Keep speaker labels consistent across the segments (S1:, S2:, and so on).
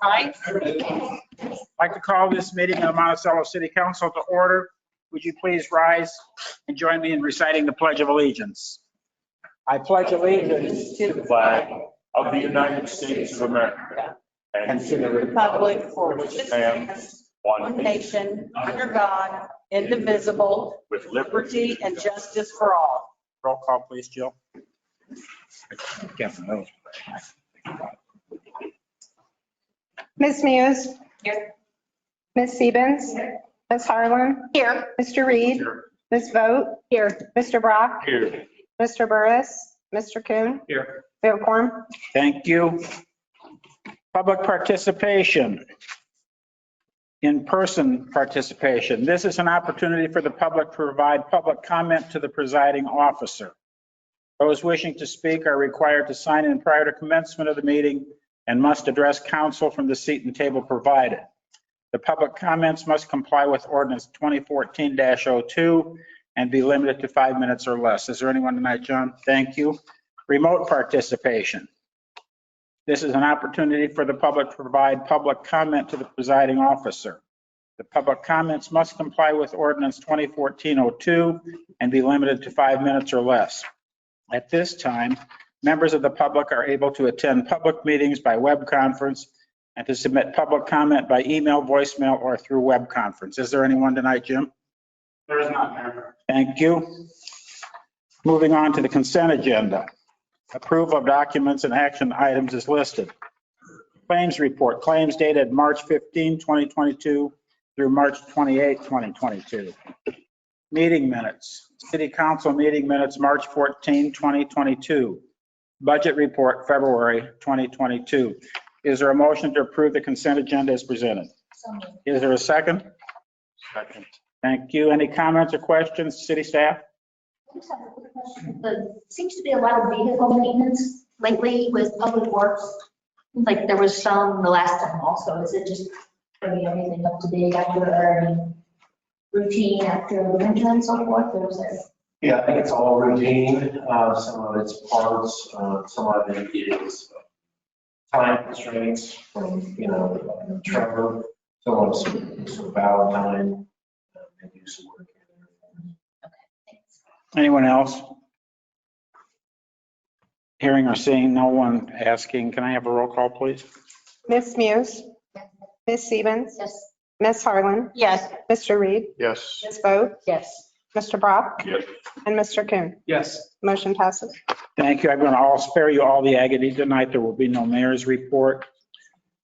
S1: Aye.
S2: I'd like to call this meeting of the Monticello City Council to order. Would you please rise and join me in reciting the Pledge of Allegiance? I pledge allegiance
S3: To the flag of the United States of America and to the
S1: Republic for which it stands, one nation, under God, indivisible,
S3: with
S1: liberty and justice for all.
S2: Roll call, please, Jill. Can't remember.
S4: Ms. Muse?
S1: Here.
S4: Ms. Stevens? Ms. Harlan?
S1: Here.
S4: Mr. Reed?
S3: Here.
S4: Ms. Vogt?
S1: Here.
S4: Mr. Brock?
S3: Here.
S4: Mr. Burris? Mr. Kuhn?
S3: Here.
S4: We have a quorum.
S2: Thank you. Public participation. In-person participation. This is an opportunity for the public to provide public comment to the presiding officer. Those wishing to speak are required to sign in prior to commencement of the meeting and must address council from the seat and table provided. The public comments must comply with ordinance 2014-02 and be limited to 5 minutes or less. Is there anyone tonight, John? Thank you. Remote participation. This is an opportunity for the public to provide public comment to the presiding officer. The public comments must comply with ordinance 2014-02 and be limited to 5 minutes or less. At this time, members of the public are able to attend public meetings by web conference and to submit public comment by email, voicemail, or through web conference. Is there anyone tonight, Jim?
S3: There is not, Mayor.
S2: Thank you. Moving on to the consent agenda. Approval of documents and action items is listed. Claims report, claims dated March 15, 2022 through March 28, 2022. Meeting minutes, City Council meeting minutes, March 14, 2022. Budget report, February 2022. Is there a motion to approve the consent agenda as presented? Is there a second?
S3: Second.
S2: Thank you. Any comments or questions, city staff?
S5: There seems to be a lot of vehicle maintenance lately with public works. Like there was some the last time also. Is it just bringing everything up to date after routine after the winter and so forth? Or is it?
S6: Yeah, I think it's all routine. Some of it's parts, some of it is time constraints from, Trevor. Some of some Valentine. They do some work in there.
S2: Anyone else? Hearing or seeing no one asking, can I have a roll call, please?
S4: Ms. Muse? Ms. Stevens?
S5: Yes.
S4: Ms. Harlan?
S1: Yes.
S4: Mr. Reed?
S3: Yes.
S4: Ms. Vogt?
S1: Yes.
S4: Mr. Brock?
S3: Yes.
S4: And Mr. Kuhn?
S3: Yes.
S4: Motion passes.
S2: Thank you. I'm going to spare you all the agony tonight. There will be no mayor's report.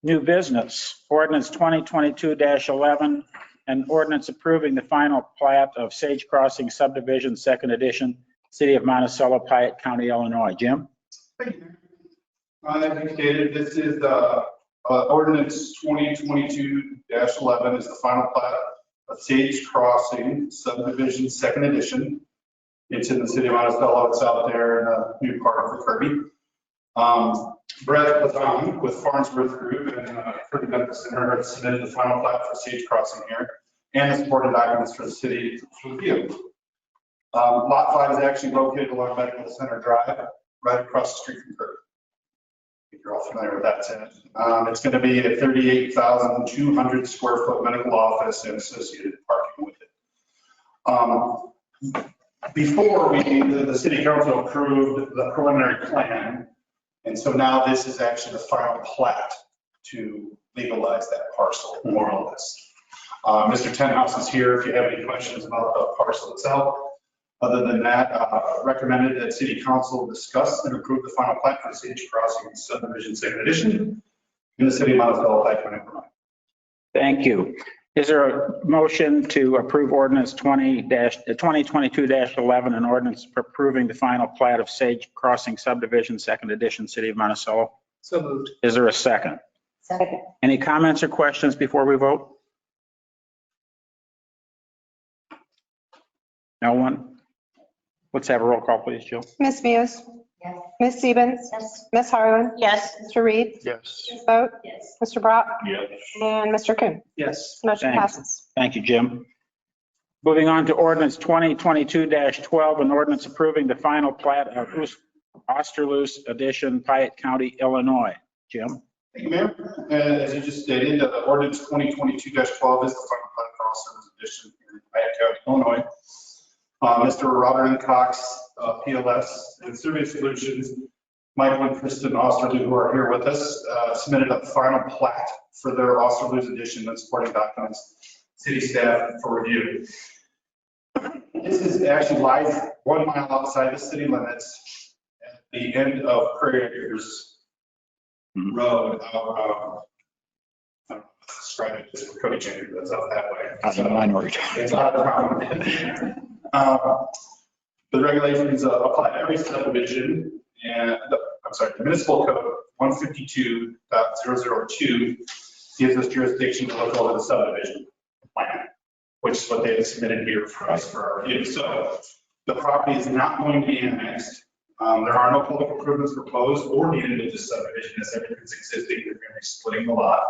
S2: New business, ordinance 2022-11, an ordinance approving the final plat of Sage Crossing subdivision, second edition, City of Monticello, Piatt County, Illinois. Jim?
S7: As indicated, this is ordinance 2022-11 is the final plat of Sage Crossing subdivision, second edition. It's in the city of Monticello. It's out there in a new part for Kirby. Brett Bazan with Farnsworth Group and Kirby Medical Center have submitted the final plat for Sage Crossing here and the supporting documents for the city to review. Lot 5 is actually located along Medical Center Drive, right across the street from Kirby. If you're all familiar with that tenant. It's going to be a 38,200 square foot medical office and associated parking with it. Before the city council approved the preliminary plan, and so now this is actually the final plat to legalize that parcel, more or less. Mr. Tenhouse is here if you have any questions about the parcel itself. Other than that, recommended that city council discuss and approve the final plat for Sage Crossing subdivision, second edition in the city of Monticello, Piatt County.
S2: Thank you. Is there a motion to approve ordinance 2022-11, an ordinance approving the final plat of Sage Crossing subdivision, second edition, City of Monticello?
S3: So moved.
S2: Is there a second?
S4: Second.
S2: Any comments or questions before we vote? No one? Let's have a roll call, please, Jill.
S4: Ms. Muse?
S5: Yes.
S4: Ms. Stevens?
S5: Yes.
S4: Ms. Harlan?
S1: Yes.
S4: Mr. Reed?
S3: Yes.
S4: Ms. Vogt?
S5: Yes.
S4: Mr. Brock?
S3: Yes.
S4: And Mr. Kuhn?
S3: Yes.
S4: Motion
S2: Thanks.
S4: passes.
S2: Thank you, Jim. Moving on to ordinance 2022-12, an ordinance approving the final plat of Osterloos Edition, Piatt County, Illinois. Jim?
S7: Thank you, Mayor. As you just stated, ordinance 2022-12 is the final plat for Austin's edition here in Fayette County, Illinois. Mr. Robert Cox, PLS and Survey Solutions, Michael and Kristen Osterloo, who are here with us, submitted a final plat for their Osterloo's edition and supporting documents, city staff for review. This is actually lies 1 mile outside the city limits at the end of Prairie Acres Road. I don't know how to describe it, just Cody Chamber, that's out that way.
S2: I don't know, I know what you're
S7: It's not a problem. The regulations apply to every subdivision, and the municipal code 152.002 gives us jurisdiction to look over the subdivision plan, which is what they have submitted here for us for our review. So the property is not going to be annexed. There are no public improvements proposed or needed with this subdivision, as everything's existing. They're going to be splitting the lot.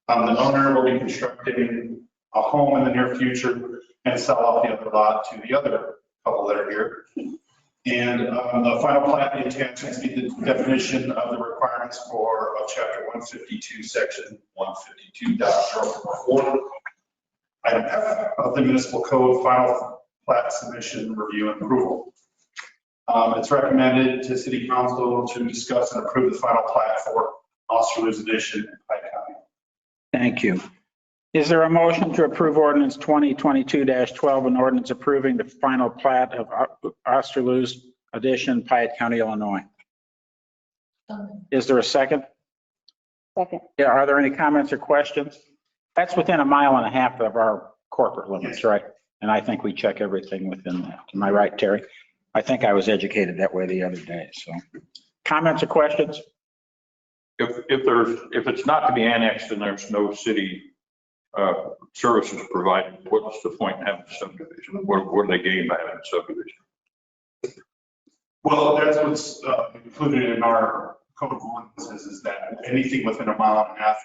S7: The owner will be constructing a home in the near future and sell off the other lot to the other couple that are here. And the final plat, the attachments be the definition of the requirements for chapter 152, section 152.04, item F of the municipal code, final plat submission, review, and approval. It's recommended to City Council to discuss and approve the final plat for Osterloo's edition in Pike County.
S2: Thank you. Is there a motion to approve ordinance 2022-12, an ordinance approving the final plat of Osterloo's edition, Piatt County, Illinois? Is there a second?
S4: Second.
S2: Yeah, are there any comments or questions? That's within 1.5 miles of our corporate limits, right? And I think we check everything within that. Am I right, Terry? I think I was educated that way the other day, so. Comments or questions?
S3: If it's not to be annexed and there's no city services provided, what's the point in having a subdivision? What do they gain by having a subdivision?
S7: Well, that's what's included in our code of ordinances, is that anything within 1.5 miles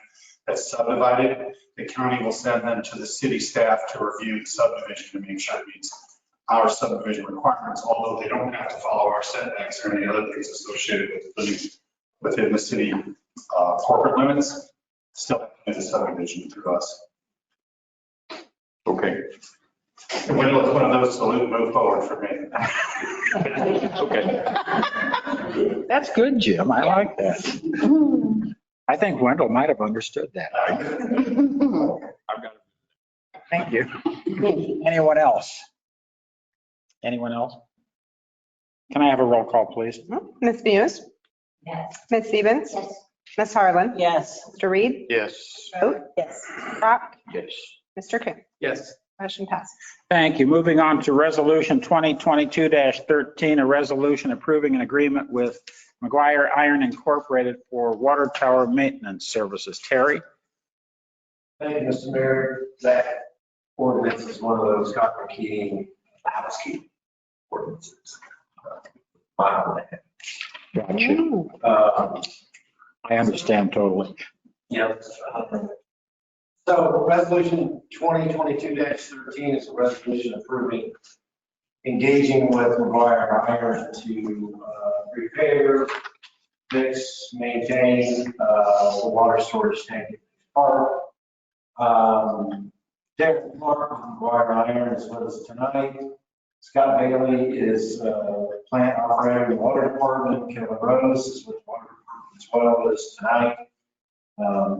S7: that's subdivided, the county will send them to the city staff to review the subdivision to make sure it meets our subdivision requirements, although they don't have to follow our setbacks or any other things associated with living within the city corporate limits, still have to subdivision through us.
S3: Okay.
S7: And when it was one of those, so move forward for me.
S3: Okay.
S2: That's good, Jim. I like that. I think Wendell might have understood that.
S3: I've got it.
S2: Thank you. Anyone else? Anyone else? Can I have a roll call, please?
S4: Ms. Muse?
S5: Yes.
S4: Ms. Stevens?
S5: Yes.
S4: Ms. Harlan?
S1: Yes.
S4: Mr. Reed?
S3: Yes.
S4: Vote?
S1: Yes.
S4: Brock?
S3: Yes.
S4: Mr. Coon?
S3: Yes.
S4: Motion passes.
S2: Thank you. Moving on to resolution 2022-13, a resolution approving an agreement with McGuire Iron Incorporated for water tower maintenance services. Terry?
S6: Thank you, Mr. Mayor. That ordinance is one of those complicating housekeeping ordinances.
S2: Gotcha. I understand totally.
S6: Yep. So resolution 2022-13 is a resolution approving engaging with McGuire Iron to repair, fix, maintain the water storage tank at the park. Derek Clark with McGuire Iron is with us tonight. Scott Bailey is plant operator in the water department. Kevin Rose is with the water department as well as tonight.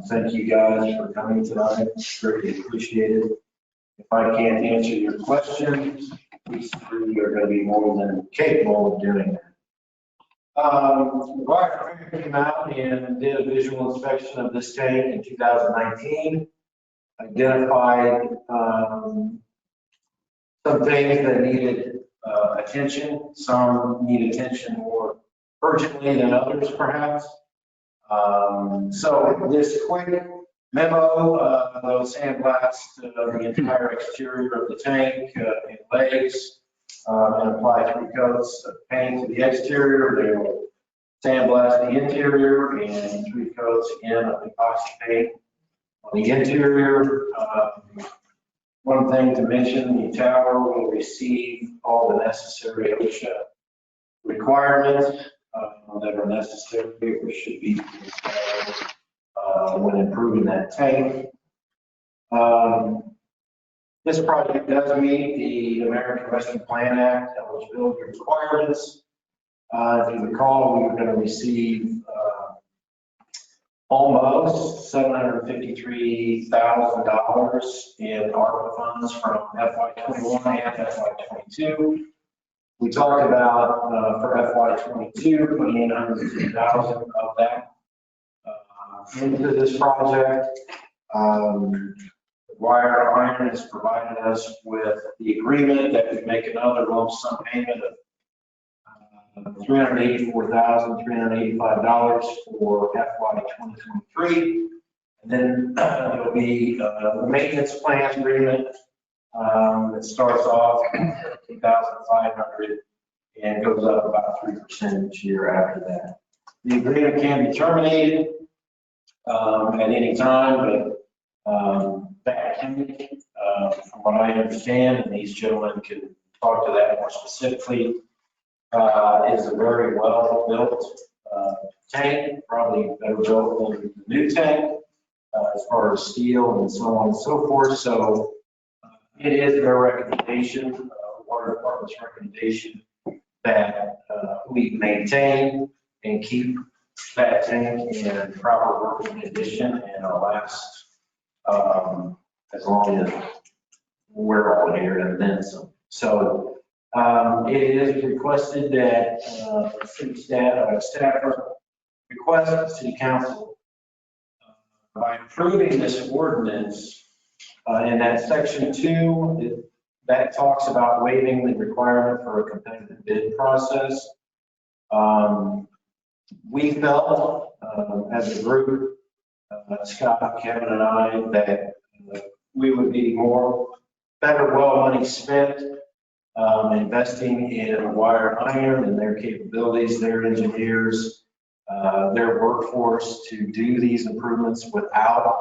S6: Thank you guys for coming tonight. Greatly appreciated. If I can't answer your questions, these three are going to be more than capable of doing that. McGuire came out and did a visual inspection of this tank in 2019. Identified some things that needed attention. Some need attention more urgently than others, perhaps. So this quick memo, they'll sandblast the entire exterior of the tank and legs and apply 3 coats of paint to the exterior. They will sandblast the interior and 3 coats again of epoxy paint on the interior. One thing to mention, the tower will receive all the necessary OSHA requirements that are necessary or should be installed when improving that tank. This project does meet the American Rescue Plan Act eligibility requirements. If you recall, we were going to receive almost $753,000 in ARPA funds from FY21 and FY22. We talked about for FY22 putting in $150,000 of that into this project. Wire Iron has provided us with the agreement that we make another lump sum payment of $384,385 for FY 2023. And then there'll be the maintenance plan agreement that starts off at $2,500 and goes up about 3% each year after that. The agreement can be terminated at any time, but that tank, from what I understand, and these gentlemen can talk to that more specifically, is a very well-built tank, probably better built than the new tank as far as steel and so on and so forth. So it is their recommendation, the water department's recommendation, that we maintain and keep that tank in proper working condition and it'll last as long as we're all here and then some. So it is requested that city staff request the city council by approving this ordinance in that section 2 that talks about waiving the requirement for a competitive bid process. We felt as a group, Scott, Kevin, and I, that we would be better money spent investing in Wire Iron and their capabilities, their engineers, their workforce to do these improvements without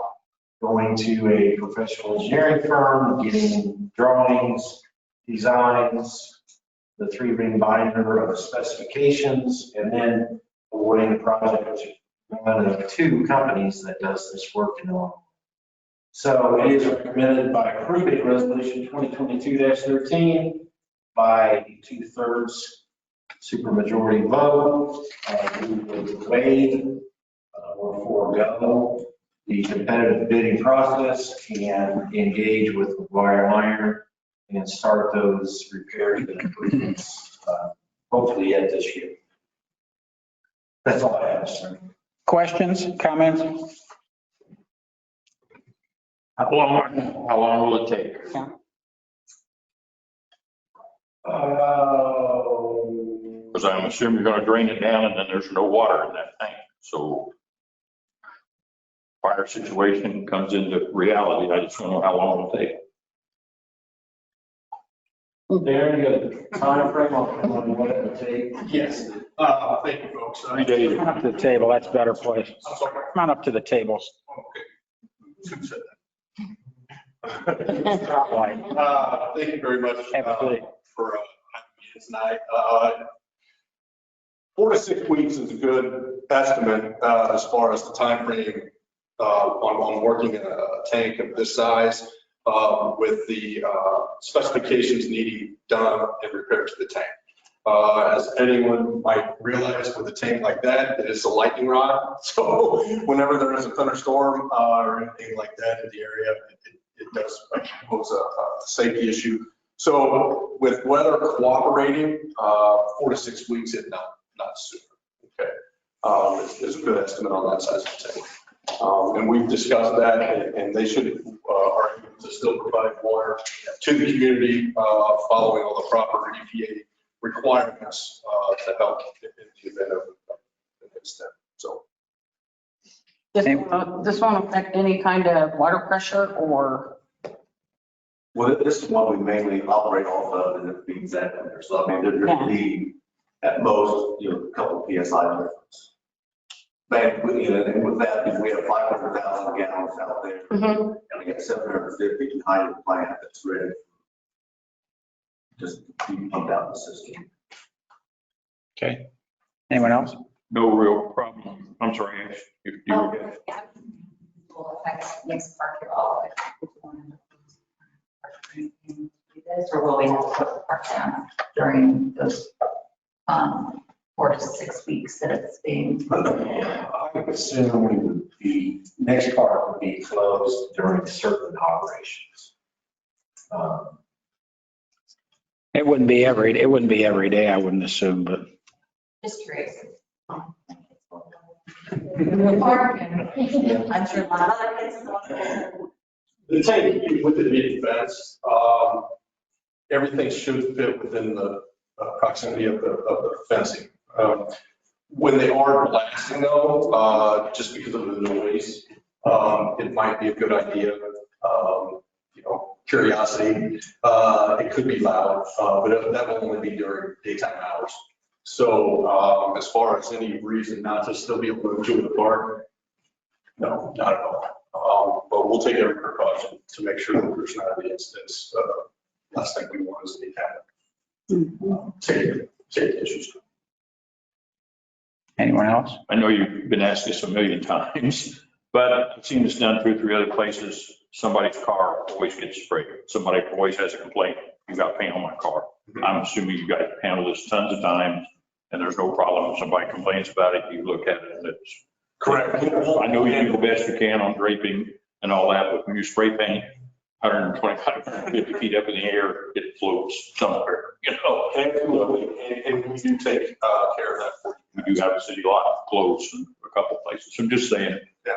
S6: going to a professional engineering firm, getting drawings, designs, the 3-ring binder of specifications, and then awarding the project to one of 2 companies that does this work in Illinois. So it is recommended by approving resolution 2022-13 by 2/3 supermajority vote. We would waive or forego the competitive bidding process and engage with Wire Iron and start those repairs and improvements hopefully yet this year. That's all I have, sir.
S2: Questions, comments?
S3: How long will it take? Because I'm assuming you're going to drain it down and then there's no water in that tank. So fire situation comes into reality. I just want to know how long it'll take.
S6: Darren, you got a time frame on what it would take?
S7: Yes. Thank you, folks.
S3: 3 days.
S2: Come up to the table, that's a better place.
S7: I'm sorry.
S2: Come on up to the tables.
S7: Okay. Who said
S2: Spotlight.
S7: that? Thank you very much
S2: Absolutely.
S7: for having me here tonight. 4 to 6 weeks is a good estimate as far as the time frame on working a tank of this size with the specifications needing done and repaired to the tank. As anyone might realize with a tank like that, it is a lightning rod. So whenever there is a thunderstorm or anything like that in the area, it does pose a safety issue. So with weather cooperating, 4 to 6 weeks, if not sooner. Okay, is a good estimate on that size of tank. And we've discussed that, and they should are able to still provide water to the community following all the proper EPA requirements to help in the event of an incident. So
S1: This won't affect any kind of water pressure or?
S8: Well, this is what we mainly operate off of, and it feeds that in there. So I mean, there's going to be at most, a couple of PSI difference. But and with that, if we have 500,000 gallons out there, and we get 750 behind the plant that's ready, just be pumped out the system.
S2: Okay. Anyone else?
S3: no real problem. I'm sorry, Ash, if you were.
S5: Will affect next park at all? Or will we have to put the park down during those 4 to 6 weeks that it's being?
S6: I would assume we would be, next part would be closed during certain operations.
S2: It wouldn't be every day, I wouldn't assume, but
S5: Just curious.
S1: I'm sure a lot of other places.
S9: The tank with it being fenced, everything should fit within the proximity of the fencing. When they are blasting though, just because of the noise, it might be a good idea, curiosity. It could be loud, but that will only be during daytime hours. So as far as any reason not to still be able to enjoy the park, no, not at all. But we'll take every precaution to make sure that there's not any instance. Last thing we want is any kind of safety issues.
S2: anyone else?
S3: I know you've been asked this a million times, but I've seen this done 2 or 3 other places. Somebody's car always gets sprayed. Somebody always has a complaint. You got paint on my car. I'm assuming you guys handle this tons of times and there's no problem. If somebody complains about it, you look at it and it's.
S9: Correct.
S3: I know you do the best you can on draping and all that, but when you spray paint 125, 150 feet up in the air, it floats somewhere,
S9: Absolutely. And we do take care of that for you.
S3: We do have a city lot closed in a couple of places. I'm just saying.
S9: Yeah.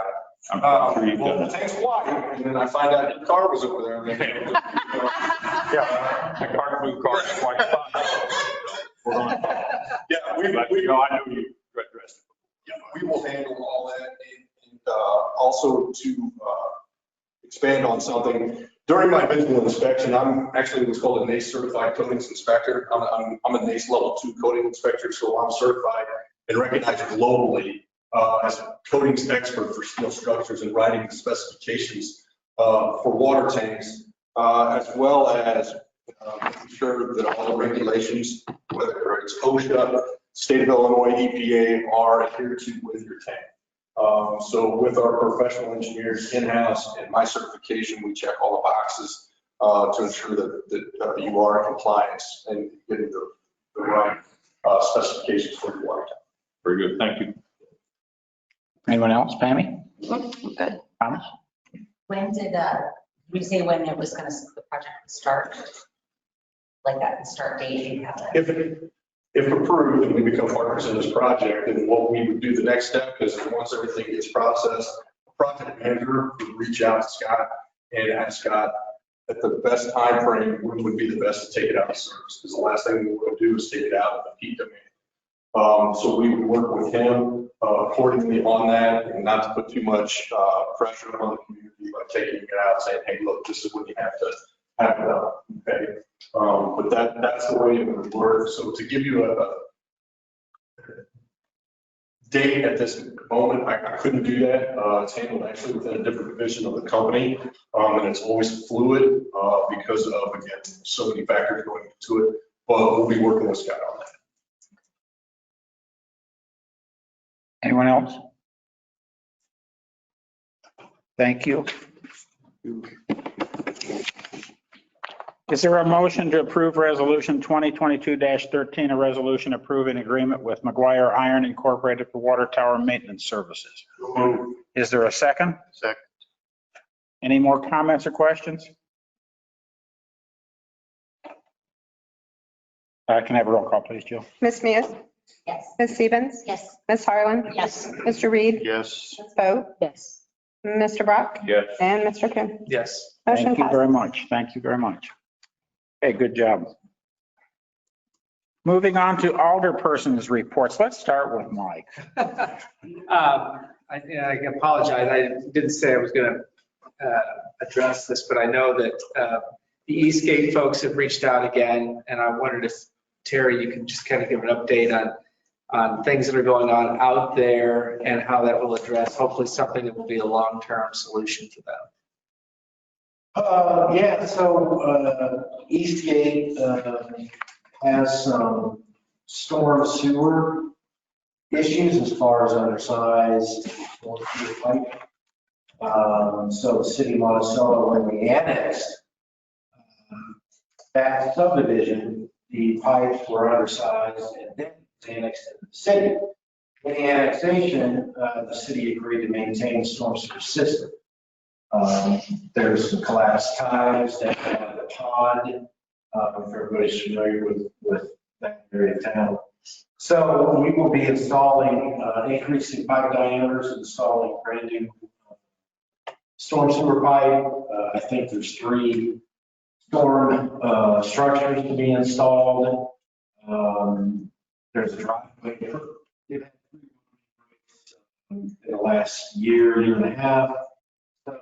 S3: I'm sure you've
S9: Well,
S3: done
S9: the
S3: that.
S9: tank's white, and then I find out your car was over there. And then,
S3: Yeah, my car, blue car, white spot. We're on.
S9: Yeah,
S3: But, I know you addressed it.
S9: yeah, we will handle all that. And also to expand on something, during my visual inspection, I'm actually what's called a NACE certified coatings inspector. I'm a NACE level 2 coating inspector, so I'm certified and recognized globally as a coatings expert for steel structures and writing specifications for water tanks, as well as making sure that all the regulations, whether it's OSHA, State of Illinois, EPA, are adhered to with your tank. So with our professional engineers in-house and my certification, we check all the boxes to ensure that you are in compliance and getting the right specifications for your water tank.
S3: Very good, thank you.
S2: Anyone else? Pammy?
S1: Good.
S2: Thomas?
S10: When did you say when it was going to, the project would start? Like that start date? You have that?
S9: If approved and we become partners in this project, then what we would do, the next step is once everything gets processed, the project manager would reach out to Scott and ask Scott at the best time frame when would be the best to take it out of service. Because the last thing we want to do is take it out of the peak demand. So we would work with him accordingly on that, and not to put too much pressure on the community by taking it out, saying, hey, look, this is what you have to have it up. Okay. But that's the way it would work. So to give you a date at this moment, I couldn't do that. It's handled actually within a different division of the company. And it's always fluid because of, again, so many factors going into it. But we'll be working with Scott on that.
S2: Anyone else? Thank you. Is there a motion to approve Resolution 2022-13, a resolution approving agreement with McGuire Iron Incorporated for water tower maintenance services? Is there a second?
S7: Second.
S2: Any more comments or questions? Can I have a roll call, please, Jill?
S4: Ms. Muse?
S5: Yes.
S4: Ms. Stevens?
S5: Yes.
S4: Ms. Harlan?
S10: Yes.
S4: Mr. Reed?
S7: Yes.
S4: Ms. Bo?
S10: Yes.
S4: Mr. Brock?
S3: Yes.
S4: And Mr. Kim?
S9: Yes.
S4: Motion
S2: Thank you
S4: passes.
S2: very much. Thank you very much. Okay, good job. Moving on to alderpersons reports. Let's start with Mike.
S11: I apologize. I didn't say I was going to address this, but I know that the Eastgate folks have reached out again, and I wondered if, Terry, you can just kind of give an update on things that are going on out there and how that will address, hopefully something that will be a long-term solution for them.
S6: Yeah, so Eastgate has some storm sewer issues as far as undersized pipe. So the city of Monticello, when we annexed that subdivision, the pipes were undersized and then annexed to the city. In the annexation, the city agreed to maintain the storm sewer system. There's some collapsed ties that have the pond, if everybody's familiar with that area of town. So we will be installing, increasing pipe diameters, installing brand new storm sewer pipe. I think there's 3 storm structures to be installed. There's a driveway. In the last year and a half. So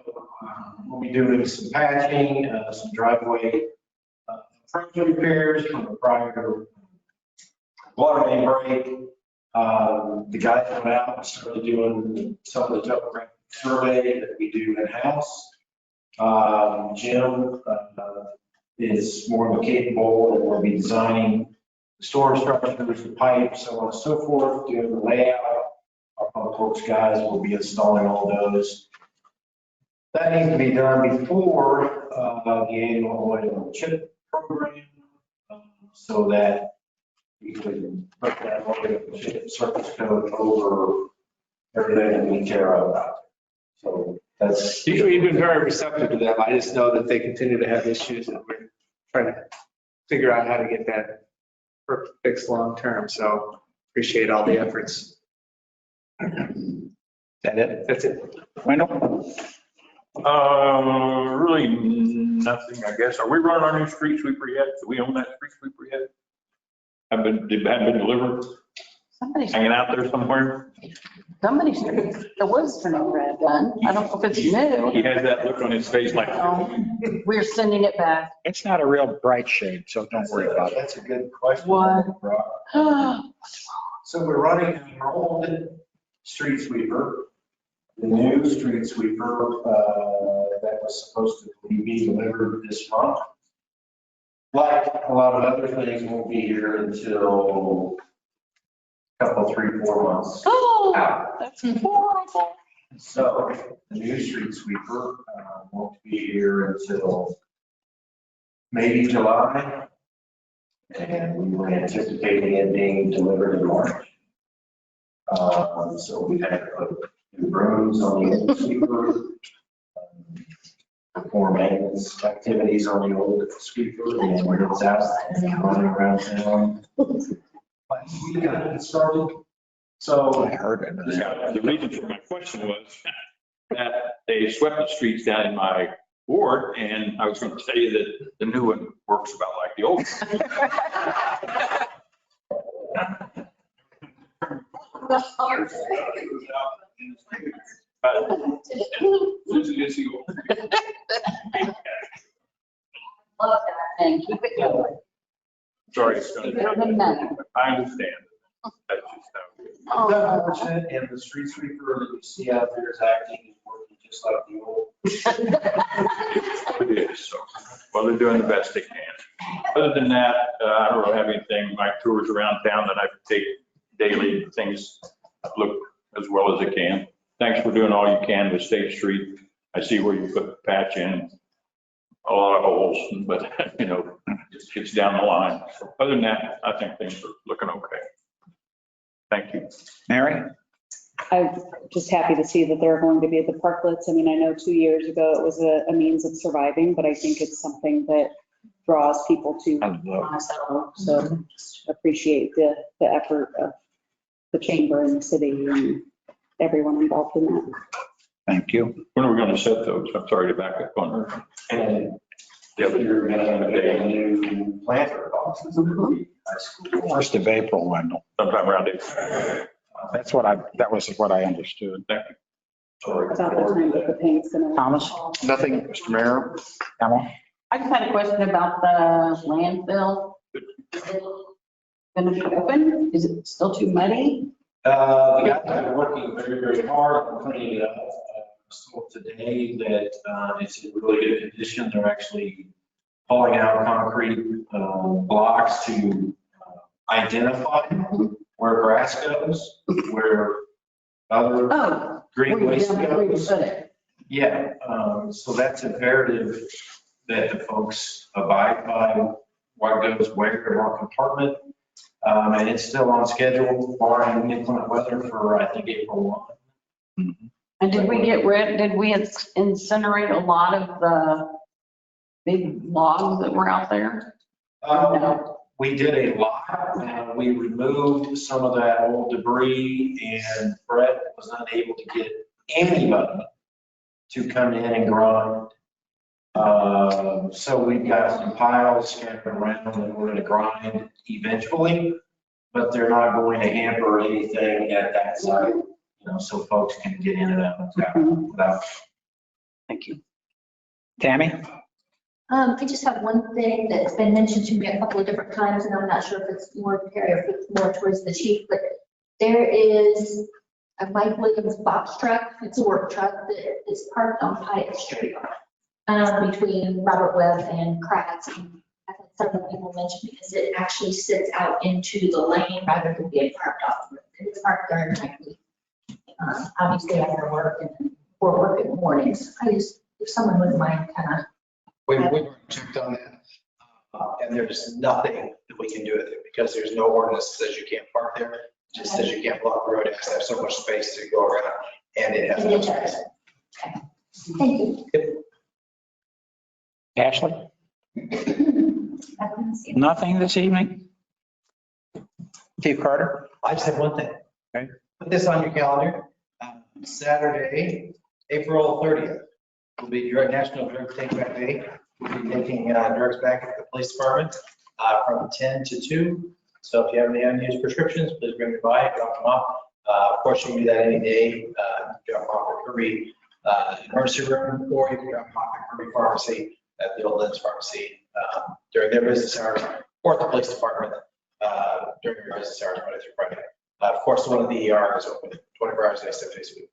S6: we'll be doing some patching, some driveway approach repairs from the prior water main break. The guys went out and started doing some of the topographic survey that we do in-house. Jim is more than capable and will be designing the storm structures, the pipes, so on and so forth, doing the layout. Our public works guys will be installing all those. That needs to be done before the annual oil and chip program, so that we can put that oil and chip surface coat over everything that we care about. So that's.
S11: You've been very receptive to them. I just know that they continue to have issues and we're trying to figure out how to get that fixed long term. So appreciate all the efforts.
S2: That it?
S11: That's it.
S2: Wendell?
S3: Really nothing, I guess. Are we running our new street sweeper yet? Do we own that street sweeper yet? Haven't been delivered?
S1: Somebody's,
S3: Hanging out there somewhere?
S1: the woods turning red done. I don't know if it's
S3: He
S1: new.
S3: had that look on his face like,
S1: We're sending it back.
S2: It's not a real bright shade, so don't worry about it.
S6: That's a good question.
S1: What?
S6: Brock. So we're running an old street sweeper, the new street sweeper that was supposed to be delivered this month. Like a lot of other things, won't be here until a couple, 3-4 months
S1: Oh,
S6: out.
S1: that's horrible.
S6: So the new street sweeper won't be here until maybe July. And we were anticipating it being delivered in March. So we had to put new brooms on the old sweeper, perform maintenance activities on the old sweeper, and when it's out and running around town. Last week I started, so.
S2: I heard it.
S3: the reason for my question was that they swept the streets down in my ward, and I was going to say that the new one works about like the old one.
S1: Love that and keep it going.
S3: Sorry, it's gonna
S1: Better than nothing.
S3: I understand. That's just how
S6: It's unfortunate, and the street sweeper that you see out there is acting and working just like the old.
S3: it is. So, well, they're doing the best they can. Other than that, I don't really have anything. My tours around town that I take daily, things look as well as they can. Thanks for doing all you can with State Street. I see where you put the patch in, a lot of holes, but you know, just gets down the line. So other than that, I think things are looking okay. Thank you.
S2: Mary?
S12: I'm just happy to see that there are going to be the parklets. I mean, I know 2 years ago it was a means of surviving, but I think it's something that draws people to Monticello. So just appreciate the effort of the chamber and the city and everyone involved in that.
S2: Thank you.
S3: When are we going to set those? I'm sorry to back up on her.
S6: And if you're gonna get a new planter boxes in the high school.
S2: 1st of April, Wendell.
S3: Sometime around it.
S2: That was what I understood.
S3: Thank you.
S12: About the time that the paint's gonna.
S2: Thomas?
S8: Nothing, Mr. Mayor.
S2: Emma?
S1: I just had a question about the landfill. Is it going to be open? Is it still too muddy?
S6: The guys have been working very, very hard on cleaning it up. So today that it's in really good condition. They're actually hauling out concrete blocks to identify where grass goes, where other
S1: Oh,
S6: green waste
S1: where you
S6: goes.
S1: put it.
S6: Yeah, so that's imperative that the folks abide by what goes where in our compartment. And it's still on schedule, barring inclement weather for, I think, April 1.
S1: And did we incinerate a lot of the big logs that were out there? No.
S6: We did a lot. We removed some of that old debris, and Brett was unable to get anybody to come in and grind. So we've got some piles scattered around that we're gonna grind eventually, but they're not going to hamper anything at that site, so folks can get in and out without.
S1: Thank you.
S2: Tammy?
S5: I just have one thing that's been mentioned to me a couple of different times, and I'm not sure if it's more to Perry or if it's more towards the chief, but there is a Mike Williams box truck. It's a work truck that is parked on Pike Street between Robert Webb and Kratz. And I've had several people mention because it actually sits out into the lane rather than being parked off the road. It's parked there nightly. Obviously after work and or work in the mornings. If someone wouldn't mind kind of.
S11: We've checked on that, and there's nothing that we can do with it because there's no ordinance that says you can't park there. It just says you can't block the road. It has to have so much space to go around, and it has no space.
S5: Okay. Thank you.
S2: Ashley? Nothing this evening? Chief Carter?
S11: I just have one thing.
S2: Okay.
S11: Put this on your calendar. Saturday, April 30th will be National Drug Take Back Day. We'll be taking drugs back at the police department from 10 to 2. So if you have any unused prescriptions, please bring them by, drop them off. Of course, you can do that any day. Drop them off at Kirby emergency room, or you can drop them off at Kirby Pharmacy at the Old Lynn's Pharmacy during their business hours, or at the police department during their business hours, Monday through Friday. Of course, one of the ER is open 24 hours a day, 7 days a week.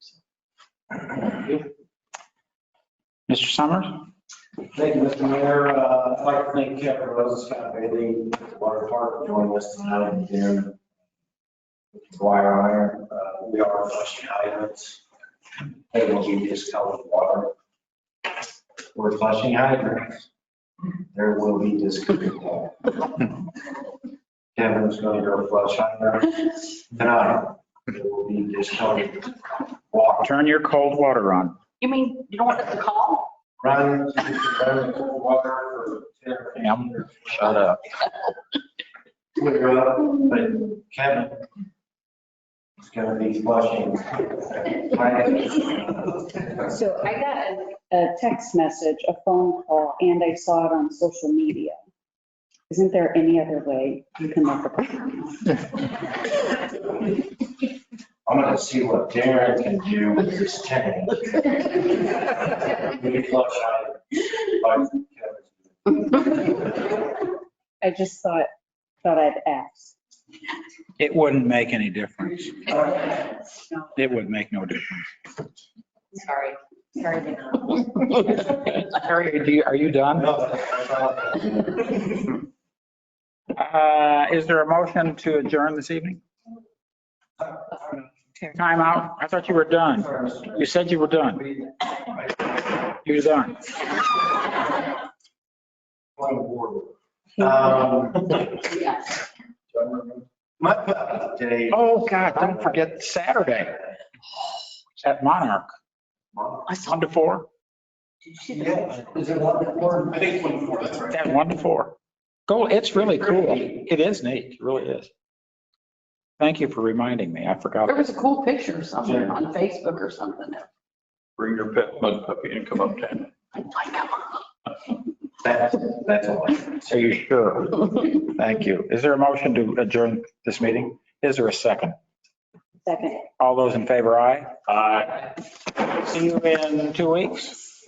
S2: Thank you. Mr. Summers?
S6: Thank you, Mr. Mayor. I'd like to thank Kevin Rose, Scott Bailey, Water Park for joining us tonight, and Darren Dwyer Iron. We are flushing hydrants. They will be discolored water. We're flushing hydrants. There will be discolored water. Kevin's going to go flush hydrants tonight. There will be discolored water.
S2: Turn your cold water on.
S1: You mean, you don't want us to call?
S6: Run cold water for 10 or 15 years.
S2: Shut up.
S6: Clear up, but Kevin is going to be flushing.
S12: So I got a text message, a phone call, and I saw it on social media. Isn't there any other way you can let the person know?
S6: I'm going to see what Darren can do with his tank. We flush Kevin's.
S12: I just thought I'd ask.
S2: It wouldn't make any difference. It would make no difference.
S10: Sorry. Sorry.
S2: Harry, are you done? Is there a motion to adjourn this evening? Time out? I thought you were done. You said you were done. You're done.
S6: My birthday.
S2: Oh, God, don't forget Saturday. At Monarch. 1 to 4?
S6: Yeah. Is it 1 to 4?
S7: I think 24, that's right.
S2: At 1 to 4. Go, it's really cool. It is neat, it really is. Thank you for reminding me, I forgot.
S1: There was a cool picture somewhere on Facebook or something.
S3: Bring your pet mud puppy and come up to him.
S1: I'd like them.
S6: That's all.
S2: Are you sure? Thank you. Is there a motion to adjourn this meeting? Is there a second?
S12: Second.
S2: All those in favor, aye? Aye. See you in 2 weeks.